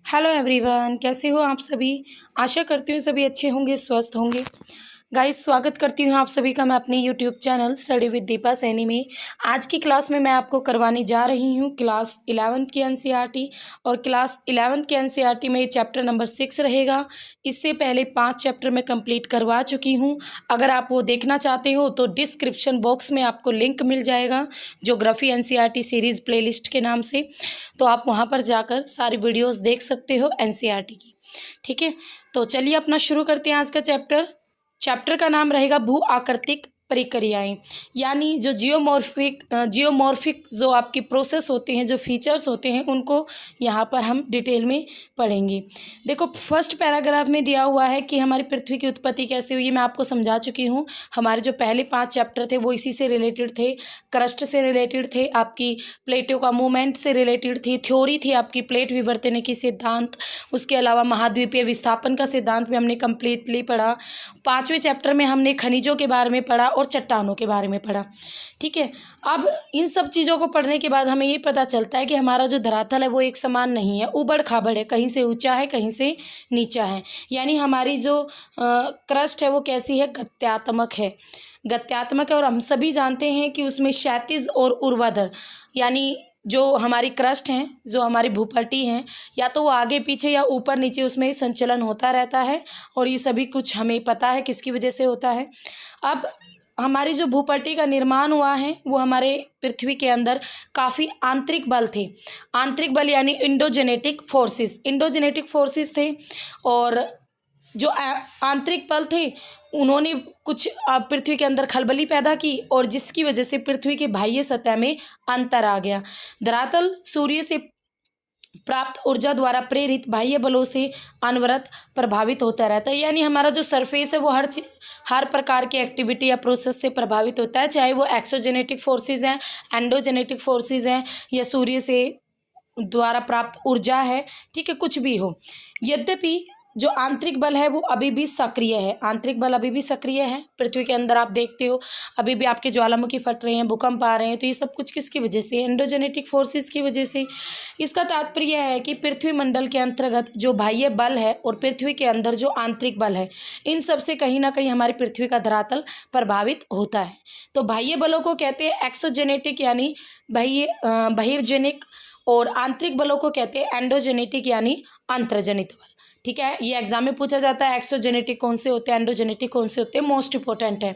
Hello everyone, कैसे हो आप सभी। आशा करती हूँ सभी अच्छे होंगे, स्वस्थ होंगे। गाइस, स्वागत करती हूँ आप सभी का मैं अपने YouTube channel study with Deepa Saini में। आज की क्लास में मैं आपको करवाने जा रही हूँ क्लास 11th की एनसीईआरटी। और क्लास 11th के एनसीईआरटी में चैप्टर नंबर 6 रहेगा। इससे पहले 5 चैप्टर मैं कंप्लीट करवा चुकी हूँ। अगर आप वो देखना चाहते हो तो डिस्क्रिप्शन बॉक्स में आपको लिंक मिल जाएगा, ज्योग्राफी एनसीईआरटी सीरीज़ प्लेलिस्ट के नाम से। तो आप वहाँ पर जाकर सारी वीडियोस देख सकते हो एनसीईआरटी की। ठीक है, तो चलिए अपना शुरू करते हैं आज का चैप्टर का नाम रहेगा भू आकृतिक प्रक्रियाएं, यानी जो जियोमॉर्फिक जो आपकी प्रोसेस होते हैं, जो फीचर्स होते हैं, उनको यहाँ पर हम डिटेल में पढ़ेंगे। देखो, फर्स्ट पैराग्राफ में दिया हुआ है कि हमारी पृथ्वी की उत्पत्ति कैसे हुई। मैं आपको समझा चुकी हूँ। हमारे जो पहले 5 चैप्टर थे वो इसी से रिलेटेड थे। क्रस्ट से रिलेटेड थे, आपकी प्लेटों का मूवमेंट से रिलेटेड थी, थ्योरी थी आपकी प्लेट विवर्तन की सिद्धांत। उसके अलावा महाद्वीपीय विस्थापन का सिद्धांत भी हमने कम्प्लीटली पढ़ा। 5वें चैप्टर में हमने खनिजों के बारे में पढ़ा और चट्टानों के बारे में पढ़ा। ठीक है, अब इन सब चीज़ों को पढ़ने के बाद हमें ये पता चलता है कि हमारा जो धरातल है वो एक समान नहीं है, ऊबड़ खाबड़ है, कहीं से ऊंचा है, कहीं से नीचा है। यानी हमारी जो क्रस्ट है वो कैसी है, गत्यात्मक है। और हम सभी जानते हैं कि उसमें क्षैतिज और ऊर्ध्वाधर, यानी जो हमारी क्रस्ट हैं, जो हमारी भूपट्टी हैं, या तो वो आगे पीछे या ऊपर नीचे उसमें संचलन होता रहता है। और ये सभी कुछ हमें पता है किसकी वजह से होता है। अब हमारी जो भूपट्टी का निर्माण हुआ है वो हमारे पृथ्वी के अंदर काफ़ी आंतरिक बल थे। आंतरिक बल यानी इंडोजेनेटिक फोर्सेस थे। और जो आंतरिक बल थे उन्होंने कुछ पृथ्वी के अंदर खलबली पैदा की, और जिसकी वजह से पृथ्वी के बाह्य सतह में अंतर आ गया। धरातल सूर्य से प्राप्त ऊर्जा द्वारा प्रेरित बाह्य बलों से अनवरत प्रभावित होता रहता है। यानी हमारा जो सरफेस है वो हर प्रकार की एक्टिविटी या प्रोसेस से प्रभावित होता है, चाहे वो एक्सोजेनेटिक फोर्सेस हैं, एंडोजेनेटिक फोर्सेस हैं, या सूर्य से द्वारा प्राप्त ऊर्जा है। ठीक है, कुछ भी हो। यद्यपि जो आंतरिक बल है वो अभी भी सक्रिय है। पृथ्वी के अंदर आप देखते हो अभी भी आपके ज्वालामुखी फट रहे हैं, भूकंप आ रहे हैं। तो ये सब कुछ किसकी वजह से, एंडोजेनेटिक फोर्सेस की वजह से। इसका तात्पर्य है कि पृथ्वी मंडल के अंतर्गत जो बाह्य बल है और पृथ्वी के अंदर जो आंतरिक बल है, इन सब से कहीं ना कहीं हमारी पृथ्वी का धरातल प्रभावित होता है। तो बाह्य बलों को कहते हैं एक्सोजेनेटिक यानी बहिर्जनिक, और आंतरिक बलों को कहते हैं एंडोजेनेटिक यानी अंतर्जनित बल। ठीक है, ये एग्जाम में पूछा जाता है एक्सोजेनेटिक कौन से होते हैं, एंडोजेनेटिक कौन से होते हैं। मोस्ट इंपॉर्टेंट है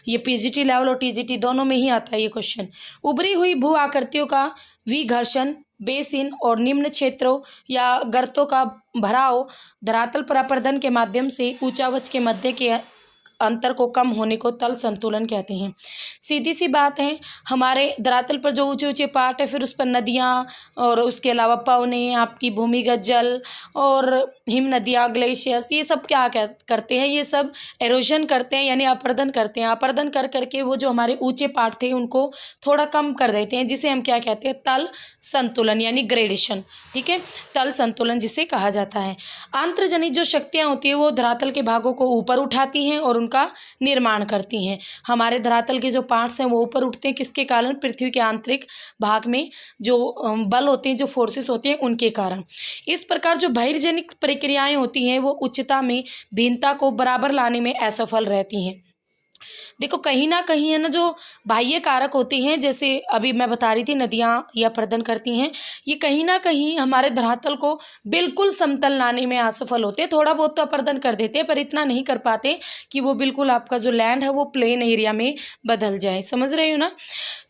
ये, पीजीटी लेवल और टीजीटी दोनों में ही आता है ये क्वेश्चन। उभरी हुई भू आकृतियों का विघर्षण, बेसिन और निम्न क्षेत्रों या गर्तों का भराव धरातल पर अपरदन के माध्यम से ऊंचावच के मध्य के अंतर को कम होने को तल संतुलन कहते हैं। सीधी सी बात है, हमारे धरातल पर जो ऊंचे ऊंचे पार्ट है, फिर उस पर नदियाँ और उसके अलावा पवने, आपकी भूमिगत जल और हिम नदियाँ, ग्लेशियर्स, ये सब क्या करते हैं, ये सब एरोजन करते हैं, यानी अपरदन करते हैं। अपरदन कर करके वो जो हमारे ऊंचे पार्ट थे उनको थोड़ा कम कर देते हैं, जिसे हम क्या कहते हैं, तल संतुलन यानी ग्रेडेशन। ठीक है, तल संतुलन जिसे कहा जाता है। आंतर्जनित जो शक्तियाँ होती है वो धरातल के भागों को ऊपर उठाती हैं और का निर्माण करती हैं। हमारे धरातल के जो पार्ट्स हैं वो ऊपर उठते हैं, किसके कारण, पृथ्वी के आंतरिक भाग में जो बल होते हैं, जो फोर्सेस होते हैं, उनके कारण। इस प्रकार जो बहिर्जनिक प्रक्रियाएं होती हैं वो उच्चता में भिन्नता को बराबर लाने में असफल रहती हैं। देखो, कहीं ना कहीं है ना, जो बाह्य कारक होते हैं, जैसे अभी मैं बता रही थी नदियाँ या अपरदन करती हैं, ये कहीं ना कहीं हमारे धरातल को बिल्कुल समतल लाने में असफल होते हैं। थोड़ा बहुत तो अपरदन कर देते हैं, पर इतना नहीं कर पाते कि वो बिल्कुल आपका जो लैंड है वो प्लेन एरिया में बदल जाए। समझ रहे हो ना।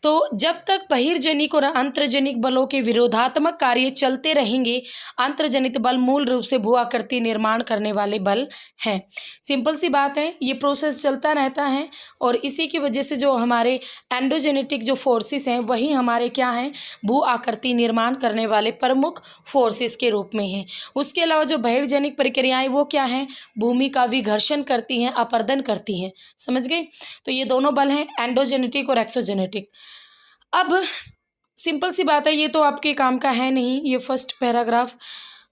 तो जब तक बहिर्जनिक और अंतर्जनिक बलों के विरोधात्मक कार्य चलते रहेंगे, अंतर्जनित बल मूल रूप से भू आकृति निर्माण करने वाले बल हैं। सिंपल सी बात है, ये प्रोसेस चलता रहता है, और इसी की वजह से जो हमारे एंडोजेनेटिक जो फोर्सेस हैं वही हमारे क्या हैं, भू आकृति निर्माण करने वाले प्रमुख फोर्सेस के रूप में हैं। उसके अलावा जो बहिर्जनिक प्रक्रियाएं वो क्या हैं, भूमि का विघर्षण करती हैं, अपरदन करती हैं। समझ गए। तो ये दोनों बल हैं, एंडोजेनेटिक और एक्सोजेनेटिक। अब सिंपल सी बात है, ये तो आपके काम का है नहीं, ये फर्स्ट पैराग्राफ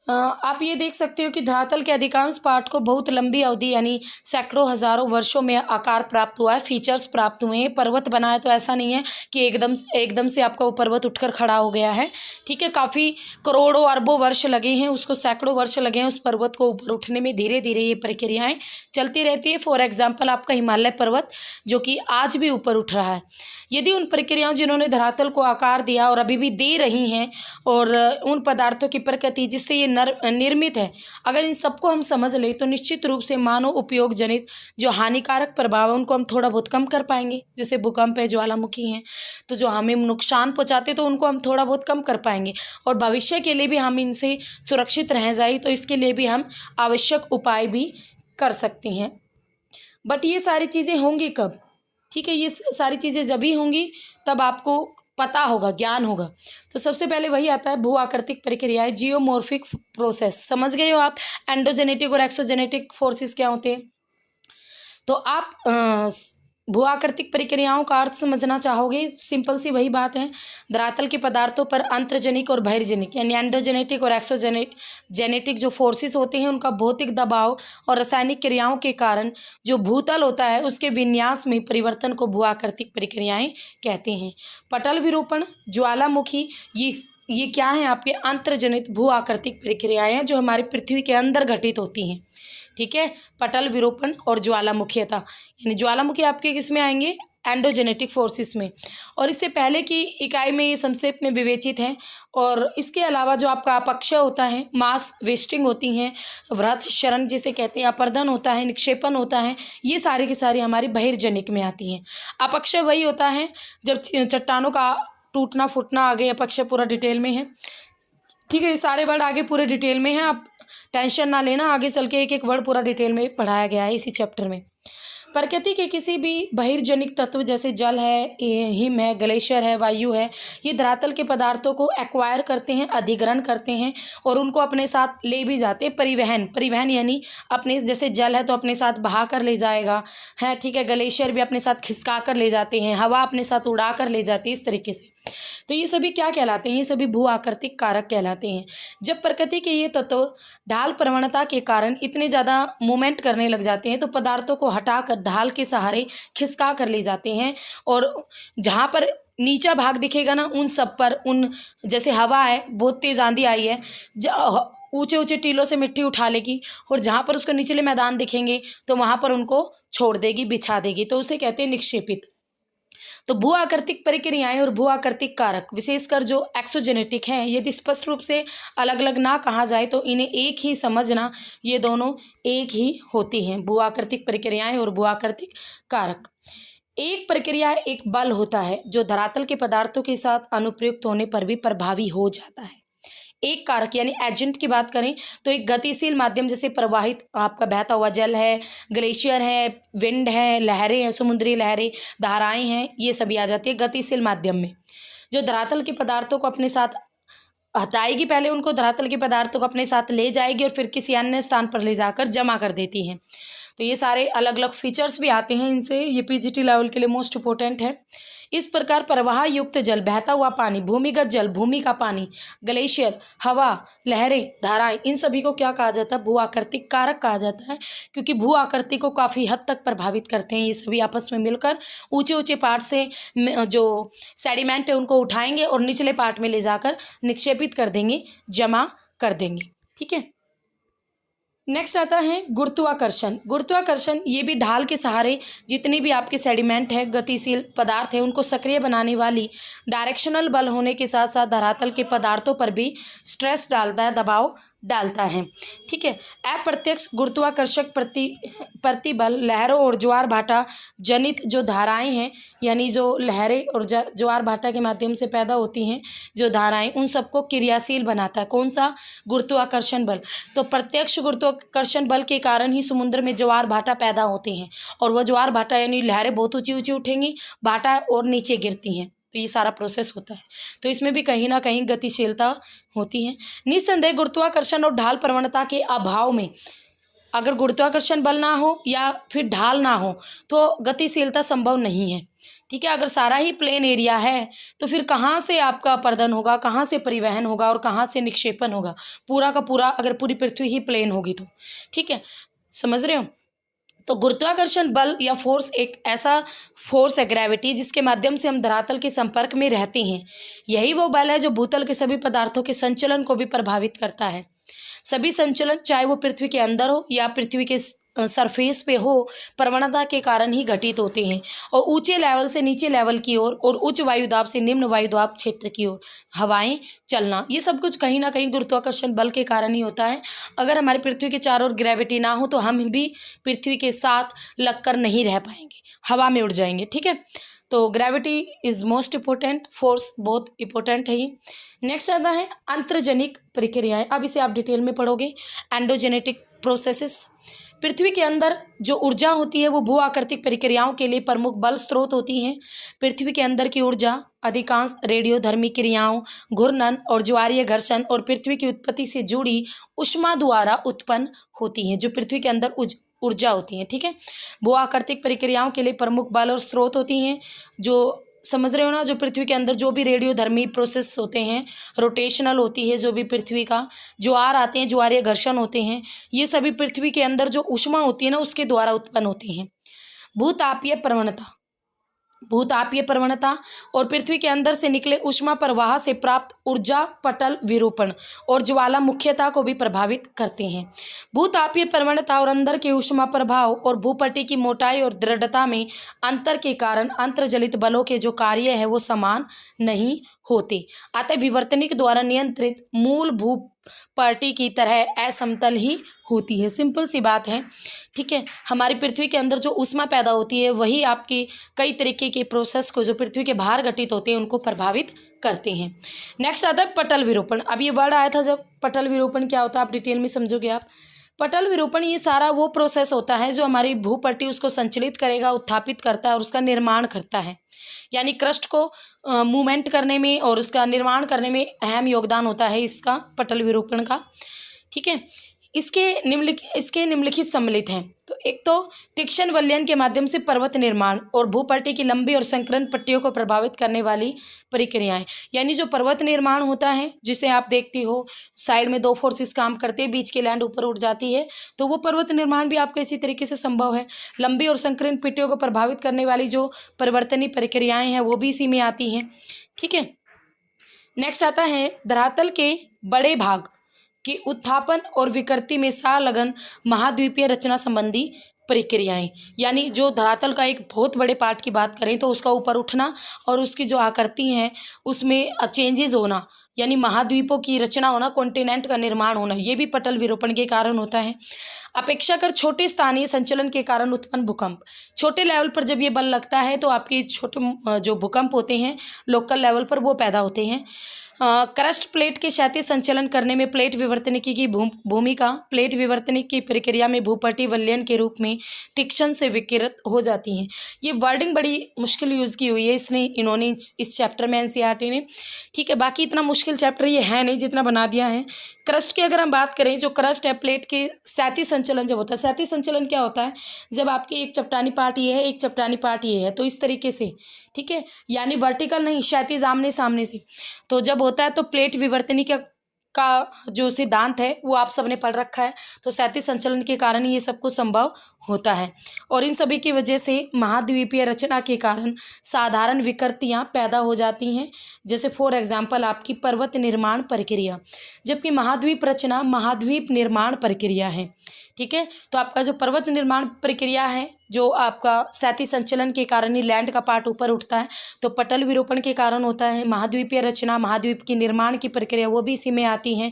आप ये देख सकते हो कि धरातल के अधिकांश पार्ट को बहुत लंबी अवधि यानी सैकड़ों हजारों वर्षों में आकार प्राप्त हुआ है, फीचर्स प्राप्त हुए हैं। पर्वत बना है तो ऐसा नहीं है कि एकदम से आपका वो पर्वत उठकर खड़ा हो गया है, ठीक है। काफ़ी करोड़ों अरबों वर्ष लगे हैं, उसको सैकड़ों वर्ष लगे हैं उस पर्वत को ऊपर उठने में। धीरे धीरे ये प्रक्रियाएं चलती रहती है। फॉर एग्जाम्पल आपका हिमालय पर्वत जो कि आज भी ऊपर उठ रहा है। यदि उन प्रक्रियाओं जिन्होंने धरातल को आकार दिया और अभी भी दे रही हैं, और उन पदार्थों की प्रकृति जिससे ये निर्मित है, अगर इन सबको हम समझ लें तो निश्चित रूप से मानव उपयोग जनित जो हानिकारक प्रभाव है उनको हम थोड़ा बहुत कम कर पाएंगे। जैसे भूकंप है, ज्वालामुखी हैं, तो जो हमें नुकसान पहुंचाते तो उनको हम थोड़ा बहुत कम कर पाएंगे, और भविष्य के लिए भी हम इनसे सुरक्षित रह जाए तो इसके लिए भी हम आवश्यक उपाय भी कर सकते हैं। बट ये सारी चीज़ें होंगी कब? ठीक है, ये सारी चीज़ें जब ही होंगी तब आपको पता होगा, ज्ञान होगा। तो सबसे पहले वही आता है भू आकृतिक प्रक्रियाएं, जियोमॉर्फिक प्रोसेस। समझ गए हो आप एंडोजेनेटिक और एक्सोजेनेटिक फोर्सेस क्या होते हैं? तो आप भू आकृतिक प्रक्रियाओं का अर्थ समझना चाहोगे, सिंपल सी वही बात है। धरातल के पदार्थों पर अंतर्जनिक और बहिर्जनिक यानी एंडोजेनेटिक और एक्सोजेनेटिक जो फोर्सेस होते हैं उनका भौतिक दबाव और रासायनिक क्रियाओं के कारण जो भूतल होता है उसके विन्यास में परिवर्तन को भू आकृतिक प्रक्रियाएं कहते हैं। पटल विरूपण, ज्वालामुखी, ये क्या है? आपके अंतर्जनित भू आकृतिक प्रक्रियाएं जो हमारी पृथ्वी के अंदर घटित होती हैं, ठीक है। पटल विरूपण और ज्वालामुखीयता, यानी ज्वालामुखी आपके किस में आएंगे? एंडोजेनेटिक फोर्सेस में। और इससे पहले की इकाई में ये संक्षेप में विवेचित हैं। और इसके अलावा जो आपका अपक्षय होता है, मास वेस्टिंग होती हैं, व्रत शरण जिसे कहते हैं, अपर्दन होता है, निक्षेपण होता है, ये सारी की सारी हमारी बहिर्जनिक में आती हैं। अपक्षय वही होता है जब चट्टानों का टूटना फूटना, आगे अपक्षय पूरा डिटेल में है, ठीक है। ये सारे वर्ड आगे पूरे डिटेल में हैं, आप टेंशन ना लेना, आगे चल के एक एक वर्ड पूरा डिटेल में पढ़ाया गया है इसी चैप्टर में। प्रकृति के किसी भी बहिर्जनिक तत्व जैसे जल है, हिम है, ग्लेशियर है, वायु है, ये धरातल के पदार्थों को एक्वायर करते हैं, अधिग्रहण करते हैं और उनको अपने साथ ले भी जाते हैं। परिवहन यानी अपने, जैसे जल है तो अपने साथ बहा कर ले जाएगा है, ठीक है। ग्लेशियर भी अपने साथ खिसका कर ले जाते हैं, हवा अपने साथ उड़ा कर ले जाती है, इस तरीके से। तो ये सभी क्या कहलाते हैं? ये सभी भू आकृतिक कारक कहलाते हैं। जब प्रकृति के ये तत्व ढाल प्रवणता के कारण इतने ज़्यादा मूवमेंट करने लग जाते हैं तो पदार्थों को हटाकर ढाल के सहारे खिसका कर ले जाते हैं, और जहाँ पर नीचा भाग दिखेगा ना, उन सब पर, उन जैसे हवा है, बहुत तेज़ आंधी आई है, ऊंचे ऊंचे टीलों से मिट्टी उठा लेगी, और जहाँ पर उसको निचले मैदान दिखेंगे तो वहाँ पर उनको छोड़ देगी, बिछा देगी, तो उसे कहते हैं निक्षेपित। तो भू आकृतिक प्रक्रियाएं और भू आकृतिक कारक, विशेषकर जो एक्सोजेनेटिक हैं, यदि स्पष्ट रूप से अलग अलग ना कहा जाए तो इन्हें एक ही समझना, ये दोनों एक ही होती हैं, भू आकृतिक प्रक्रियाएं और भू आकृतिक कारक। एक प्रक्रिया एक बल होता है जो धरातल के पदार्थों के साथ अनुप्रयुक्त होने पर भी प्रभावी हो जाता है। एक कारक यानी एजेंट की बात करें तो एक गतिशील माध्यम, जैसे प्रवाहित आपका बहता हुआ जल है, ग्लेशियर है, विंड है, लहरें हैं, समुद्री लहरें, धाराएं हैं, ये सभी आ जाती है गतिशील माध्यम में, जो धरातल के पदार्थों को अपने साथ हटाएगी, पहले उनको धरातल के पदार्थों को अपने साथ ले जाएगी और फिर किसी अन्य स्थान पर ले जाकर जमा कर देती हैं। तो ये सारे अलग अलग फीचर्स भी आते हैं इनसे, ये पीजीटी लेवल के लिए मोस्ट इंपॉर्टेंट है। इस प्रकार प्रवाह युक्त जल, बहता हुआ पानी, भूमिगत जल, भूमि का पानी, ग्लेशियर, हवा, लहरें, धाराएं, इन सभी को क्या कहा जाता है? भू आकृतिक कारक कहा जाता है, क्योंकि भू आकृति को काफ़ी हद तक प्रभावित करते हैं। ये सभी आपस में मिलकर ऊंचे ऊंचे पार्ट से जो सेडिमेंट है उनको उठाएंगे और निचले पार्ट में ले जाकर निक्षेपित कर देंगे, जमा कर देंगे, ठीक है। नेक्स्ट आता है गुरुत्वाकर्षण। गुरुत्वाकर्षण ये भी ढाल के सहारे जितने भी आपके सेडिमेंट है, गतिशील पदार्थ है, उनको सक्रिय बनाने वाली डायरेक्शनल बल होने के साथ साथ धरातल के पदार्थों पर भी स्ट्रेस डालता है, दबाव डालता है, ठीक है। अप्रत्यक्ष गुरुत्वाकर्षक प्रतिबल लहरों और ज्वार भाटा जनित जो धाराएं हैं, यानी जो लहरें और ज्वार भाटा के माध्यम से पैदा होती हैं जो धाराएं, उन सबको क्रियाशील बनाता है। कौन सा? गुरुत्वाकर्षण बल। तो प्रत्यक्ष गुरुत्वाकर्षण बल के कारण ही समुद्र में ज्वार भाटा पैदा होते हैं, और वह ज्वार भाटा यानी लहरें बहुत ऊंची ऊंची उठेंगी, भाटा और नीचे गिरती हैं, तो ये सारा प्रोसेस होता है। तो इसमें भी कहीं ना कहीं गतिशीलता होती है। निस्संदेह गुरुत्वाकर्षण और ढाल प्रवणता के अभाव में अगर गुरुत्वाकर्षण बल ना हो या फिर ढाल ना हो तो गतिशीलता संभव नहीं है। ठीक है, अगर सारा ही प्लेन एरिया है तो फिर कहाँ से आपका अपर्दन होगा, कहाँ से परिवहन होगा और कहाँ से निक्षेपण होगा, पूरा का पूरा अगर पूरी पृथ्वी ही प्लेन होगी तो। ठीक है, समझ रहे हो। तो गुरुत्वाकर्षण बल या फोर्स एक ऐसा फोर्स है, ग्रेविटी, जिसके माध्यम से हम धरातल के संपर्क में रहते हैं। यही वो बल है जो भूतल के सभी पदार्थों के संचलन को भी प्रभावित करता है। सभी संचलन, चाहे वो पृथ्वी के अंदर हो या पृथ्वी के सरफेस पे हो, प्रवणता के कारण ही घटित होते हैं। और ऊंचे लेवल से नीचे लेवल की ओर और उच्च वायुदाब से निम्न वायुदाब क्षेत्र की ओर हवाएं चलना, ये सब कुछ कहीं ना कहीं गुरुत्वाकर्षण बल के कारण ही होता है। अगर हमारी पृथ्वी के चारों ओर ग्रेविटी ना हो तो हम भी पृथ्वी के साथ लगकर नहीं रह पाएंगे, हवा में उड़ जाएंगे। ठीक है, तो gravity is most important force, बहुत इंपॉर्टेंट है ये। नेक्स्ट आता है अंतर्जनिक प्रक्रियाएं। अब इसे आप डिटेल में पढ़ोगे। एंडोजेनेटिक प्रोसेसेस, पृथ्वी के अंदर जो ऊर्जा होती है वो भू आकृतिक प्रक्रियाओं के लिए प्रमुख बल स्रोत होती हैं। पृथ्वी के अंदर की ऊर्जा अधिकांश रेडियोधर्मी क्रियाओं, घूर्णन और ज्वारीय घर्षण और पृथ्वी की उत्पत्ति से जुड़ी ऊष्मा द्वारा उत्पन्न होती हैं, जो पृथ्वी के अंदर ऊर्जा होती है। ठीक है, भू आकृतिक प्रक्रियाओं के लिए प्रमुख बल और स्रोत होती हैं, जो समझ रहे हो ना, जो पृथ्वी के अंदर जो भी रेडियोधर्मी प्रोसेस होते हैं, रोटेशनल होती है जो भी पृथ्वी का, ज्वार आते हैं, ज्वारीय घर्षण होते हैं, ये सभी पृथ्वी के अंदर जो ऊष्मा होती है ना उसके द्वारा उत्पन्न होती हैं। भूतापीय प्रवणता, भूतापीय प्रवणता और पृथ्वी के अंदर से निकले ऊष्मा प्रवाह से प्राप्त ऊर्जा पटल विरूपण और ज्वालामुखीता को भी प्रभावित करते हैं। भूतापीय प्रवणता और अंदर के ऊष्मा प्रभाव और भूपट्टी की मोटाई और दृढ़ता में अंतर के कारण अंतर्जलित बलों के जो कार्य है वो समान नहीं होते, अतः विवर्तनिक द्वारा नियंत्रित मूल भूपट्टी की तरह असमतल ही होती है। सिंपल सी बात है। ठीक है, हमारी पृथ्वी के अंदर जो ऊष्मा पैदा होती है वही आपकी कई तरीके के प्रोसेस को जो पृथ्वी के बाहर घटित होते हैं उनको प्रभावित करते हैं। नेक्स्ट आता है पटल विरूपण। अब ये वर्ड आया था जब, पटल विरूपण क्या होता है आप डिटेल में समझोगे आप। पटल विरूपण ये सारा वो प्रोसेस होता है जो हमारी भूपट्टी उसको संचलित करेगा, उत्थापित करता है और उसका निर्माण करता है। यानी क्रस्ट को मूवमेंट करने में और उसका निर्माण करने में अहम योगदान होता है इसका, पटल विरूपण का। ठीक है, इसके निम्नलिखित सम्मिलित हैं। तो एक तो तीक्ष्ण वलयन के माध्यम से पर्वत निर्माण और भूपट्टी की लंबी और संकरण पट्टियों को प्रभावित करने वाली प्रक्रियाएं, यानी जो पर्वत निर्माण होता है जिसे आप देखती हो साइड में दो फोर्सेस काम करते हैं, बीच की लैंड ऊपर उठ जाती है, तो वो पर्वत निर्माण भी आपको इसी तरीके से संभव है। लंबी और संकरण पट्टियों को प्रभावित करने वाली जो परिवर्तनीय प्रक्रियाएं हैं वो भी इसी में आती हैं। ठीक है, नेक्स्ट आता है धरातल के बड़े भाग कि उत्थापन और विकृति में संलग्न महाद्वीपीय रचना संबंधी प्रक्रियाएं, यानी जो धरातल का एक बहुत बड़े पार्ट की बात करें तो उसका ऊपर उठना और उसकी जो आकृति हैं उसमें चेंजेस होना, यानी महाद्वीपों की रचना होना, कॉन्टिनेंट का निर्माण होना, ये भी पटल विरूपण के कारण होता है। अपेक्षाकृत छोटे स्थानीय संचलन के कारण उत्पन्न भूकंप, छोटे लेवल पर जब ये बल लगता है तो आपके छोटे जो भूकंप होते हैं लोकल लेवल पर वो पैदा होते हैं। क्रस्ट प्लेट के क्षैतिज संचलन करने में प्लेट विवर्तनिकी की भूमिका, प्लेट विवर्तनिक की प्रक्रिया में भूपट्टी वलयन के रूप में तीक्ष्ण से विकिरित हो जाती हैं। ये वर्डिंग बड़ी मुश्किल यूज़ की हुई है इन्होंने इस चैप्टर में एनसीईआरटी ने। ठीक है, बाकी इतना मुश्किल चैप्टर ये है नहीं जितना बना दिया है। क्रस्ट की अगर हम बात करें, जो क्रस्ट है प्लेट के क्षैतिज संचलन जब होता है, क्षैतिज संचलन क्या होता है, जब आपकी एक चट्टानी पार्ट ये है, एक चट्टानी पार्ट ये है, तो इस तरीके से, ठीक है, यानी वर्टिकल नहीं, क्षैतिज आमने सामने से, तो जब होता है तो प्लेट विवर्तनिकी का जो सिद्धांत है वो आप सबने पढ़ रखा है। तो क्षैतिज संचलन के कारण ये सब कुछ संभव होता है और इन सभी की वजह से महाद्वीपीय रचना के कारण साधारण विकृतियां पैदा हो जाती हैं, जैसे फॉर एग्जांपल आपकी पर्वत निर्माण प्रक्रिया, जबकि महाद्वीप रचना महाद्वीप निर्माण प्रक्रिया है। ठीक है, तो आपका जो पर्वत निर्माण प्रक्रिया है जो आपका क्षैतिज संचलन के कारण ही लैंड का पार्ट ऊपर उठता है, तो पटल विरूपण के कारण होता है। महाद्वीपीय रचना, महाद्वीप की निर्माण की प्रक्रिया वो भी इसी में आती हैं।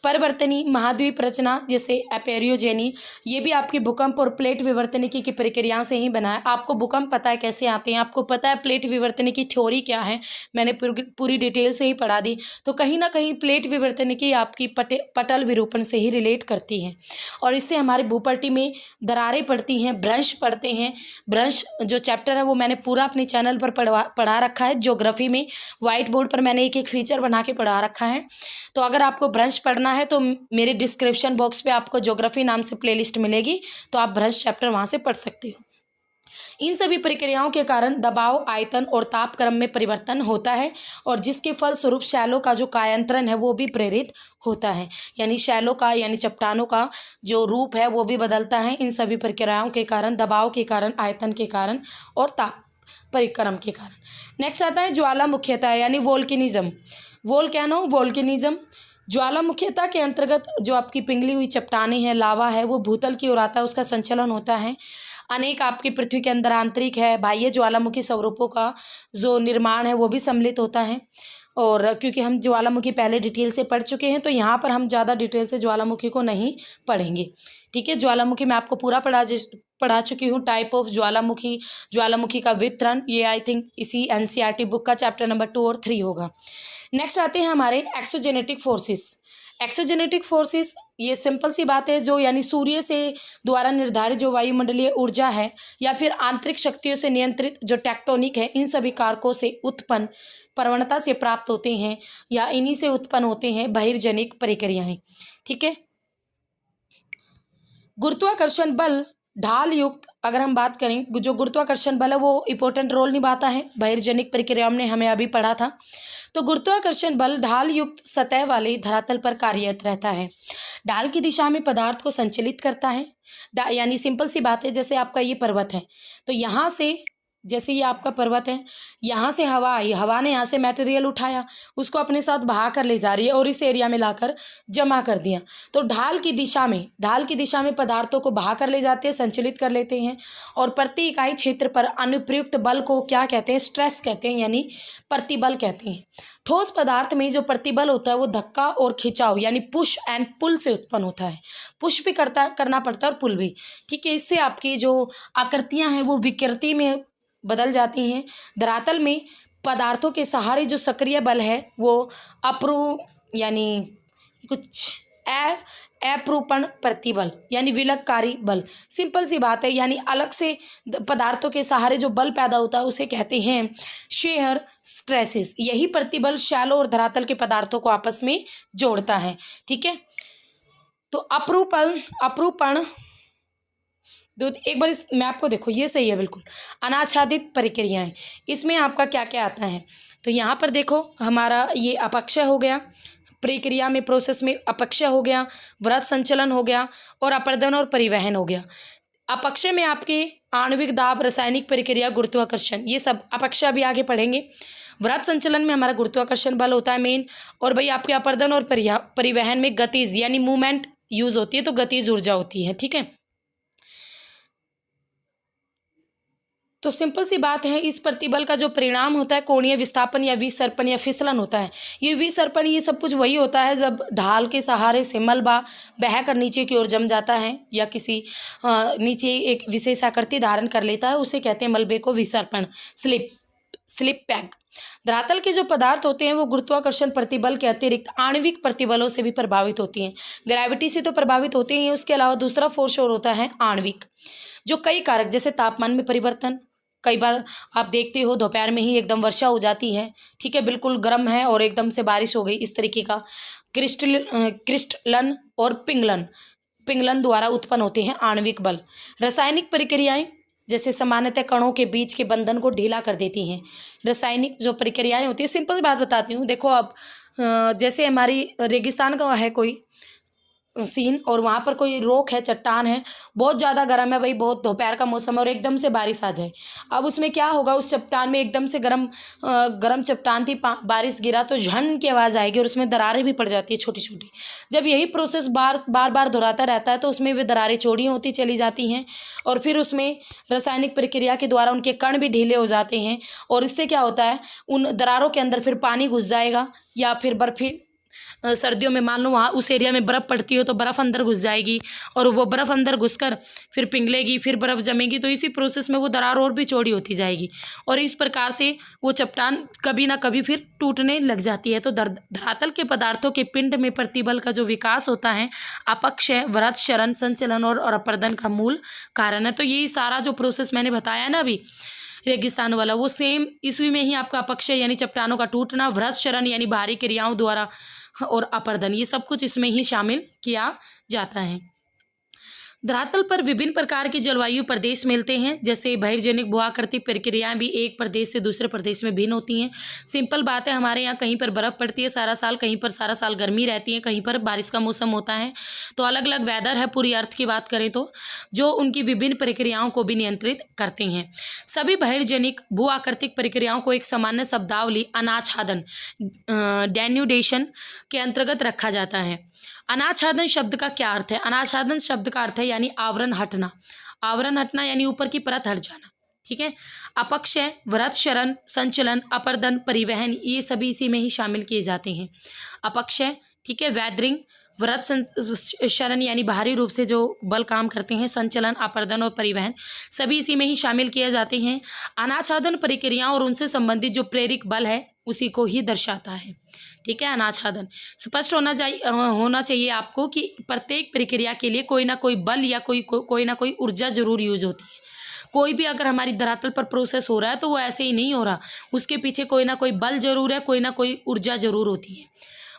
परिवर्तनी महाद्वीप रचना जैसे एपेरियोजेनी, ये भी आपकी भूकंप और प्लेट विवर्तनिकी की प्रक्रिया से ही बना है। आपको भूकंप पता है कैसे आते हैं, आपको पता है प्लेट विवर्तनिकी थ्योरी क्या है, मैंने पूरी डिटेल से ही पढ़ा दी। तो कहीं ना कहीं प्लेट विवर्तनिकी आपकी पटल विरूपण से ही रिलेट करती है और इससे हमारी भूपट्टी में दरारें पड़ती हैं, भ्रंश पड़ते हैं। भ्रंश जो चैप्टर है वो मैंने पूरा अपने चैनल पर पढ़ा रखा है, ज्योग्राफी में व्हाइट बोर्ड पर मैंने एक एक फीचर बना के पढ़ा रखा है। तो अगर आपको भ्रंश पढ़ना पढ़ना है तो मेरे डिस्क्रिप्शन बॉक्स पे आपको ज्योग्राफी नाम से प्लेलिस्ट मिलेगी, तो आप भ्रंश चैप्टर वहाँ से पढ़ सकते हो। इन सभी प्रक्रियाओं के कारण दबाव, आयतन और ताप क्रम में परिवर्तन होता है और जिसके फलस्वरूप शैलों का जो कायांतरण है वो भी प्रेरित होता है। यानी शैलों का यानी चट्टानों का जो रूप है वो भी बदलता है इन सभी प्रक्रियाओं के कारण, दबाव के कारण, आयतन के कारण और ताप परिक्रम के कारण। नेक्स्ट आता है ज्वालामुखीता यानी वोल्केनिज्म। वोल्केनिज्म ज्वालामुखीता के अंतर्गत जो आपकी पिघली हुई चट्टानें हैं, लावा है, वो भूतल की ओर आता है, उसका संचलन होता है। अनेक आपकी पृथ्वी के अंदर आंतरिक है बाह्य ज्वालामुखी स्वरूपों का जो निर्माण है वो भी सम्मिलित होता है। और क्योंकि हम ज्वालामुखी पहले डिटेल से पढ़ चुके हैं तो यहाँ पर हम ज़्यादा डिटेल से ज्वालामुखी को नहीं पढ़ेंगे। ठीक है, ज्वालामुखी मैं आपको पूरा पढ़ा चुकी हूँ। टाइप ऑफ ज्वालामुखी, ज्वालामुखी का वितरण, ये आई थिंक इसी एनसीईआरटी बुक का चैप्टर नंबर 2 और 3 होगा। नेक्स्ट आते हैं हमारे एक्सोजेनेटिक फोर्सेस। एक्सोजेनेटिक फोर्सेस ये सिंपल सी बात है, जो यानी सूर्य से द्वारा निर्धारित जो वायुमंडलीय ऊर्जा है या फिर आंतरिक शक्तियों से नियंत्रित जो टेक्टोनिक है, इन सभी कारकों से उत्पन्न प्रवणता से प्राप्त होते हैं या इन्हीं से उत्पन्न होते हैं बहिर्जनिक प्रक्रियाएं। ठीक है, गुरुत्वाकर्षण बल ढाल युक्त अगर हम बात करें, जो गुरुत्वाकर्षण बल है वो इंपॉर्टेंट रोल निभाता है बहिर्जनिक प्रक्रियाओं में, हमें अभी पढ़ा था। तो गुरुत्वाकर्षण बल ढाल युक्त सतह वाले धरातल पर कार्यरत रहता है। ढाल की दिशा में पदार्थ को संचालित करता है। यानी सिंपल सी बात है, जैसे आपका ये पर्वत है तो यहाँ से, जैसे ये आपका पर्वत है, यहाँ से हवा आई, हवा ने यहाँ से मटेरियल उठाया, उसको अपने साथ बहा कर ले जा रही है और इस एरिया में लाकर जमा कर दिया। तो ढाल की दिशा में पदार्थों को बहा कर ले जाते हैं, संचालित कर लेते हैं और प्रति इकाई क्षेत्र पर अनुप्रयुक्त बल को क्या कहते हैं? स्ट्रेस कहते हैं, यानी प्रतिबल कहते हैं। ठोस पदार्थ में जो प्रतिबल होता है वो धक्का और खिंचाव यानी पुश एंड पुल से उत्पन्न होता है। पुश भी करना पड़ता है और पुल भी। ठीक है, इससे आपकी जो आकृतियाँ हैं वो विकृति में बदल जाती हैं। धरातल में पदार्थों के सहारे जो सक्रिय बल है वो यानी कुछ अपरूपण प्रतिबल यानी विलककारी बल, सिंपल सी बात है, यानी अलग से पदार्थों के सहारे जो बल पैदा होता है उसे कहते हैं शेयर स्ट्रेसेस। यही प्रतिबल शैलों और धरातल के पदार्थों को आपस में जोड़ता है। ठीक है, तो अपरूपण एक बार इस मैप को देखो, ये सही है बिल्कुल। अनाच्छादित प्रक्रियाएं, इसमें आपका क्या क्या आता है? तो यहाँ पर देखो, हमारा ये अपक्षय हो गया, प्रक्रिया में प्रोसेस में अपक्षय हो गया, वृत्त संचलन हो गया और अपर्दन और परिवहन हो गया। अपक्षय में आपके आणविक दाब, रासायनिक प्रक्रिया, गुरुत्वाकर्षण, ये सब अपक्षय अभी आगे पढ़ेंगे। वृत्त संचलन में हमारा गुरुत्वाकर्षण बल होता है मेन, और भाई आपके अपर्दन और परिवहन में गतिज यानी मूवमेंट यूज होती है, तो गतिज ऊर्जा होती है। ठीक है, तो सिंपल सी बात है, इस प्रतिबल का जो परिणाम होता है कोणीय विस्थापन या विसर्पण या फिसलन होता है। ये विसर्पण ये सब कुछ वही होता है जब ढाल के सहारे से मलबा बह कर नीचे की ओर जम जाता है या किसी नीचे एक विशेष आकृति धारण कर लेता है, उसे कहते हैं मलबे को विसर्पण, स्लिप पैग। धरातल के जो पदार्थ होते हैं वो गुरुत्वाकर्षण प्रतिबल के अतिरिक्त आणविक प्रतिबलों से भी प्रभावित होती हैं। ग्रेविटी से तो प्रभावित होते हैं, उसके अलावा दूसरा फोर्स और होता है आणविक, जो कई कारक जैसे तापमान में परिवर्तन, कई बार आप देखते हो दोपहर में ही एकदम वर्षा हो जाती है। ठीक है, बिल्कुल गर्म है और एकदम से बारिश हो गई, इस तरीके का क्रिस्टलन और पिंगलन द्वारा उत्पन्न होते हैं आणविक बल। रासायनिक प्रक्रियाएं जैसे सामान्यतः कणों के बीच के बंधन को ढीला कर देती हैं। रासायनिक जो प्रक्रियाएं होती है, सिंपल बात बताती हूँ, देखो अब जैसे हमारी रेगिस्तान का है कोई सीन और वहाँ पर कोई रोक है, चट्टान है, बहुत ज़्यादा गर्म है भाई, बहुत दोपहर का मौसम है और एकदम से बारिश आ जाए, अब उसमें क्या होगा? उस चट्टान में एकदम से गर्म चट्टान थी, बारिश गिरा तो झन की आवाज़ आएगी और उसमें दरारें भी पड़ जाती है छोटी छोटी। जब यही प्रोसेस बार बार दोहराता रहता है तो उसमें वे दरारें चौड़ी होती चली जाती हैं और फिर उसमें रासायनिक प्रक्रिया के द्वारा उनके कण भी ढीले हो जाते हैं और इससे क्या होता है? उन दरारों के अंदर फिर पानी घुस जाएगा या फिर बर्फी, सर्दियों में मान लो वहाँ उस एरिया में बर्फ़ पड़ती हो तो बर्फ़ अंदर घुस जाएगी और वो बर्फ़ अंदर घुसकर फिर पिघलेगी, फिर बर्फ़ जमेगी, तो इसी प्रोसेस में वो दरार और भी चौड़ी होती जाएगी और इस प्रकार से वो चट्टान कभी ना कभी फिर टूटने लग जाती है। तो धरातल के पदार्थों के पिंड में प्रतिबल का जो विकास होता है अपक्षय, वृत्त, क्षरण, संचलन और अपर्दन का मूल कारण है। तो यही सारा जो प्रोसेस मैंने बताया ना अभी रेगिस्तान वाला, वो सेम इसी में ही आपका अपक्षय यानी चट्टानों का टूटना, वृत्त, क्षरण यानी बाहरी क्रियाओं द्वारा और अपरदन, ये सब कुछ इसमें ही शामिल किया जाता है। धरातल पर विभिन्न प्रकार के जलवायु प्रदेश मिलते हैं, जैसे बहिर्जनिक भूआकृतिक प्रक्रियाएं भी एक प्रदेश से दूसरे प्रदेश में भिन्न होती हैं। सिंपल बात है, हमारे यहाँ कहीं पर बर्फ़ पड़ती है सारा साल, कहीं पर सारा साल गर्मी रहती है, कहीं पर बारिश का मौसम होता है। तो अलग अलग वेदर है पूरी अर्थ की बात करें तो, जो उनकी विभिन्न प्रक्रियाओं को भी नियंत्रित करते हैं। सभी बहिर्जनिक भूआकृतिक प्रक्रियाओं को एक सामान्य शब्दावली अनाच्छादन डेन्यूडेशन के अंतर्गत रखा जाता है। अनाच्छादन शब्द का क्या अर्थ है? अनाच्छादन शब्द का अर्थ है यानी आवरण हटना। आवरण हटना यानी ऊपर की परत हट जाना, ठीक है। अपक्षय, व्रत शरण, संचलन, अपरदन, परिवहन, ये सभी इसी में ही शामिल किए जाते हैं। अपक्षय, ठीक है, वैदरिंग, व्रत शरण यानी बाहरी रूप से जो बल काम करते हैं, संचलन, अपरदन और परिवहन सभी इसी में ही शामिल किए जाते हैं। अनाच्छादन प्रक्रियाओं और उनसे संबंधित जो प्रेरक बल है उसी को ही दर्शाता है, ठीक है। अनाच्छादन स्पष्ट होना चाहिए आपको कि प्रत्येक प्रक्रिया के लिए कोई ना कोई बल या कोई ना कोई ऊर्जा जरूर यूज होती है। कोई भी अगर हमारी धरातल पर प्रोसेस हो रहा है तो वो ऐसे ही नहीं हो रहा, उसके पीछे कोई ना कोई बल जरूर है, कोई ना कोई ऊर्जा जरूर होती है।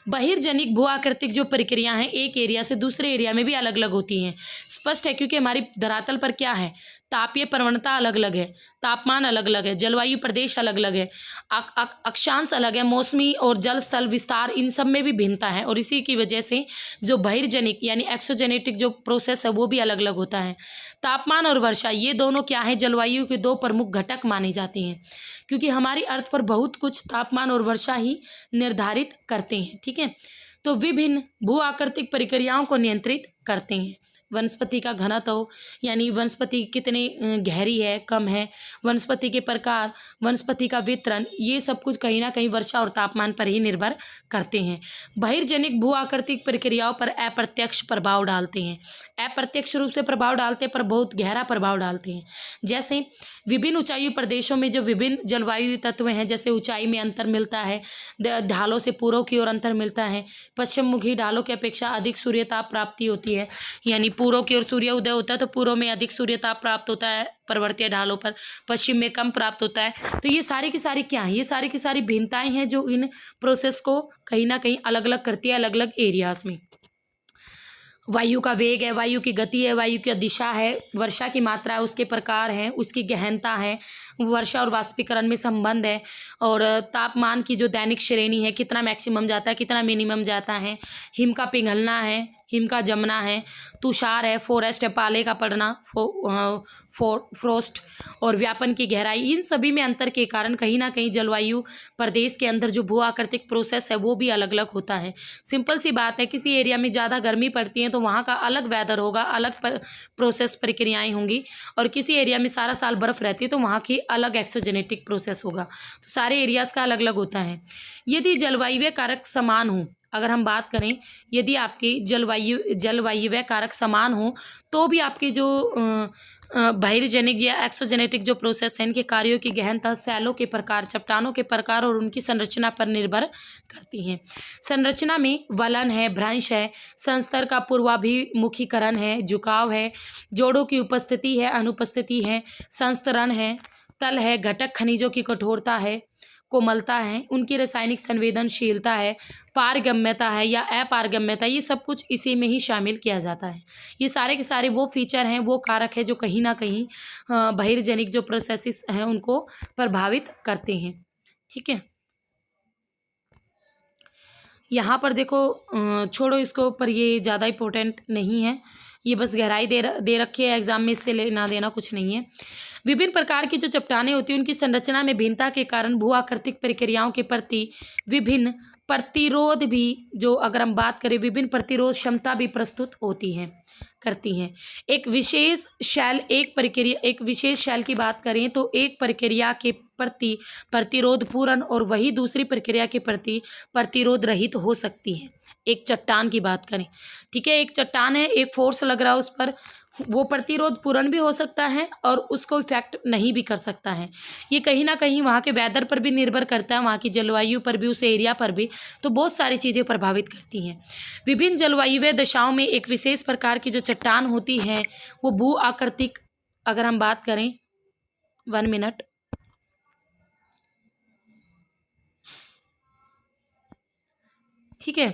बहिर्जनिक भू आकृतिक जो प्रक्रिया हैं एक एरिया से दूसरे एरिया में भी अलग अलग होती हैं। स्पष्ट है, क्योंकि हमारी धरातल पर क्या है, तापीय प्रवणता अलग अलग है, तापमान अलग अलग है, जलवायु प्रदेश अलग अलग है, अक्षांश अलग है, मौसमी और जल स्थल विस्तार, इन सब में भी भिन्नता है। और इसी की वजह से जो बहिर्जनिक यानी एक्सोजेनेटिक जो प्रोसेस है वो भी अलग अलग होता है। तापमान और वर्षा, ये दोनों क्या है, जलवायु के दो प्रमुख घटक माने जाते हैं, क्योंकि हमारी अर्थ पर बहुत कुछ तापमान और वर्षा ही निर्धारित करते हैं, ठीक है। तो विभिन्न भू आकृतिक प्रक्रियाओं को नियंत्रित करते हैं। वनस्पति का घनत्व यानी वनस्पति कितनी गहरी है, कम है, वनस्पति के प्रकार, वनस्पति का वितरण, ये सब कुछ कहीं ना कहीं वर्षा और तापमान पर ही निर्भर करते हैं। बहिर्जनिक भू आकृतिक प्रक्रियाओं पर अप्रत्यक्ष प्रभाव डालते हैं, अप्रत्यक्ष रूप से प्रभाव डालते हैं पर बहुत गहरा प्रभाव डालते हैं। जैसे विभिन्न ऊंचाई प्रदेशों में जो विभिन्न जलवायु तत्व हैं, जैसे ऊंचाई में अंतर मिलता है, ढालों से पूर्व की ओर अंतर मिलता है, पश्चिम मुखी ढालों की अपेक्षा अधिक सूर्यताप प्राप्ति होती है, यानी पूर्व की ओर सूर्य उदय होता है तो पूर्व में अधिक सूर्यताप प्राप्त होता है पर्वतीय ढालों पर, पश्चिम में कम प्राप्त होता है। तो ये सारी की सारी क्या है, ये सारी की सारी भिन्नताएं हैं जो इन प्रोसेस को कहीं ना कहीं अलग अलग करती है अलग अलग एरियाज में। वायु का वेग है, वायु की गति है, वायु की दिशा है, वर्षा की मात्रा है, उसके प्रकार हैं, उसकी गहनता है, वर्षा और वाष्पीकरण में संबंध है, और तापमान की जो दैनिक श्रेणी है, कितना मैक्सिमम जाता है, कितना मिनिमम जाता है, हिम का पिघलना है, हिम का जमना है, तुषार है, फॉरेस्ट है, पाले का पड़ना, फ्रोस्ट, और व्यापन की गहराई, इन सभी में अंतर के कारण कहीं ना कहीं जलवायु प्रदेश के अंदर जो भू आकृतिक प्रोसेस है वो भी अलग अलग होता है। सिंपल सी बात है, किसी एरिया में ज़्यादा गर्मी पड़ती है तो वहाँ का अलग वेदर होगा, अलग प्रोसेस प्रक्रियाएं होंगी, और किसी एरिया में सारा साल बर्फ़ रहती है तो वहाँ की अलग एक्सोजेनेटिक प्रोसेस होगा। तो सारे एरियाज़ का अलग अलग होता है। यदि जलवायु कारक समान हो, अगर हम बात करें, यदि आपकी जलवायु कारक समान हो तो भी आपके जो बहिर्जनिक या एक्सोजेनेटिक जो प्रोसेस है, इनके कार्यों की गहनता सैलों के प्रकार, चट्टानों के प्रकार और उनकी संरचना पर निर्भर करती हैं। संरचना में वलन है, भ्रंश है, संस्तर का पूर्वाभिमुखीकरण है, झुकाव है, जोड़ों की उपस्थिति है, अनुपस्थिति है, संस्तरण है, तल है, घटक खनिजों की कठोरता है, कोमलता है, उनकी रासायनिक संवेदनशीलता है, पारगम्यता है या अपारगम्यता, ये सब कुछ इसी में ही शामिल किया जाता है। ये सारे के सारे वो फीचर हैं, वो कारक है जो कहीं ना कहीं बहिर्जनिक जो प्रोसेसेस हैं उनको प्रभावित करते हैं, ठीक है। यहाँ पर देखो, छोड़ो इसको, पर ये ज़्यादा इम्पोर्टेंट नहीं है, ये बस गहराई दे रखी है एग्जाम में, इससे लेना देना कुछ नहीं है। विभिन्न प्रकार की जो चट्टानें होती हैं उनकी संरचना में भिन्नता के कारण भू आकृतिक प्रक्रियाओं के प्रति विभिन्न प्रतिरोध भी, जो अगर हम बात करें, विभिन्न प्रतिरोध क्षमता भी प्रस्तुत होती हैं, करती हैं। एक विशेष शैल की बात करें तो एक प्रक्रिया के प्रति प्रतिरोध पूर्ण और वही दूसरी प्रक्रिया के प्रति प्रतिरोध रहित हो सकती है। एक चट्टान की बात करें, ठीक है, एक चट्टान है, एक फोर्स लग रहा है उस पर, वो प्रतिरोध पूर्ण भी हो सकता है और उसको इफेक्ट नहीं भी कर सकता है। ये कहीं ना कहीं वहाँ के वेदर पर भी निर्भर करता है, वहाँ की जलवायु पर भी, उस एरिया पर भी, तो बहुत सारी चीज़ें प्रभावित करती हैं। विभिन्न जलवायु दशाओं में एक विशेष प्रकार की जो चट्टान होती है वो भू आकृतिक, अगर हम बात करें, 1 मिनट, ठीक है,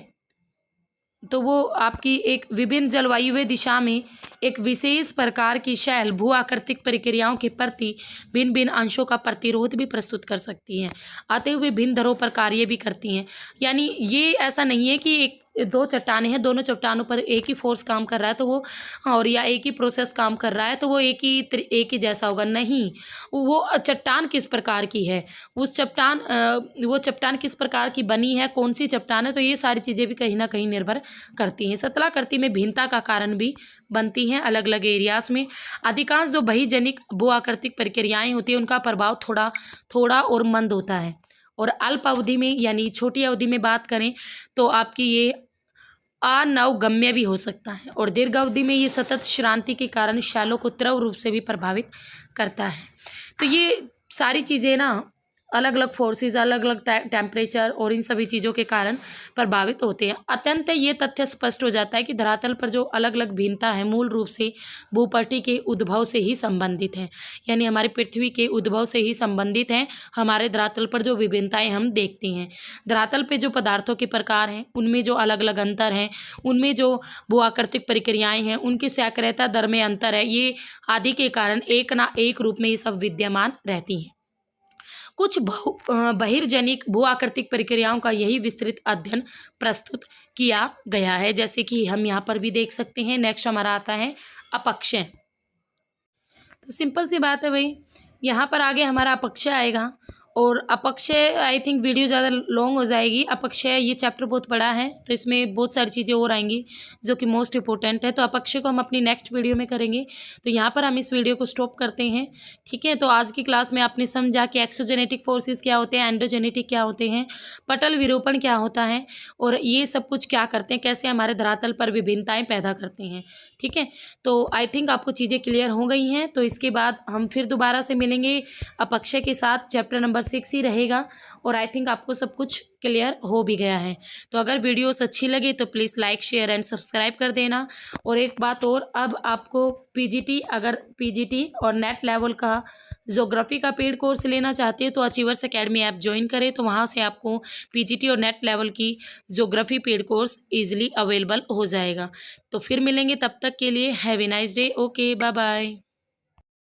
तो वो आपकी एक विभिन्न जलवायुवीय दिशा में एक विशेष प्रकार की शैल भू आकृतिक प्रक्रियाओं के प्रति भिन्न भिन्न अंशों का प्रतिरोध भी प्रस्तुत कर सकती हैं, अतएव वे भिन्न दरों पर कार्य भी करती हैं। यानी ये ऐसा नहीं है कि एक दो चट्टानें हैं, दोनों चट्टानों पर एक ही फोर्स काम कर रहा है तो वो, और या एक ही प्रोसेस काम कर रहा है तो वो एक ही जैसा होगा, नहीं। वो चट्टान किस प्रकार की है, वो चट्टान किस प्रकार की बनी है, कौन सी चट्टान है, तो ये सारी चीज़ें भी कहीं ना कहीं निर्भर करती हैं। सतलाकृति में भिन्नता का कारण भी बनती हैं अलग अलग एरियाज में। अधिकांश जो बहिर्जनिक भू आकृतिक प्रक्रियाएँ होती हैं उनका प्रभाव थोड़ा और मंद होता है, और अल्प अवधि में यानी छोटी अवधि में बात करें तो आपकी ये अनवगम्य भी हो सकता है, और दीर्घ अवधि में ये सतत श्रांति के कारण शैलों को तीव्र रूप से भी प्रभावित करता है। तो ये सारी चीज़ें ना अलग अलग फोर्सेस, अलग अलग टेम्परेचर और इन सभी चीज़ों के कारण प्रभावित होते हैं। अत्यंत ये तथ्य स्पष्ट हो जाता है कि धरातल पर जो अलग अलग भिन्नता है मूल रूप से भूपटल के उद्भव से ही संबंधित हैं, यानी हमारी पृथ्वी के उद्भव से ही संबंधित हैं। हमारे धरातल पर जो विभिन्नताएं हम देखते हैं, धरातल पे जो पदार्थों के प्रकार हैं उनमें जो अलग अलग अंतर हैं, उनमें जो भू आकृतिक प्रक्रियाएँ हैं उनकी सक्रियता दर में अंतर है, ये आदि के कारण एक ना एक रूप में ये सब विद्यमान रहती हैं। कुछ बहिर्जनिक भू आकृतिक प्रक्रियाओं का यही विस्तृत अध्ययन प्रस्तुत किया गया है, जैसे कि हम यहाँ पर भी देख सकते हैं। नेक्स्ट हमारा आता है अपक्षय। तो सिंपल सी बात है भाई, यहाँ पर आगे हमारा अपक्षय आएगा, और अपक्षय आई थिंक वीडियो ज़्यादा लॉन्ग हो जाएगी। अपक्षय ये चैप्टर बहुत बड़ा है तो इसमें बहुत सारी चीज़ें और आएंगी जो कि मोस्ट इंपॉर्टेंट है, तो अपक्षय को हम अपनी नेक्स्ट वीडियो में करेंगे। तो यहाँ पर हम इस वीडियो को स्टॉप करते हैं, ठीक है। तो आज की क्लास में आपने समझा कि एक्सोजेनेटिक फोर्सेस क्या होते हैं, एंडोजेनेटिक क्या होते हैं, पटल विरूपण क्या होता है, और ये सब कुछ क्या करते हैं, कैसे हमारे धरातल पर विभिन्नताएँ पैदा करते हैं, ठीक है। तो आई थिंक आपको चीज़ें क्लियर हो गई हैं। तो इसके बाद हम फिर दोबारा से मिलेंगे अपक्षय के साथ, चैप्टर नंबर 6 ही रहेगा, और आई थिंक आपको सब कुछ क्लियर हो भी गया है। तो अगर वीडियोस अच्छी लगे तो please like share and subscribe कर देना। और एक बात और, अब आपको पीजीटी और नेट लेवल का ज्योग्राफी का पेड कोर्स लेना चाहते हैं तो अचीवर्स एकेडमी ऐप ज्वाइन करें, तो वहाँ से आपको पीजीटी और नेट लेवल की geography paid course easily available हो जाएगा। तो फिर मिलेंगे, तब तक के लिए have a nice day. Okay, bye bye.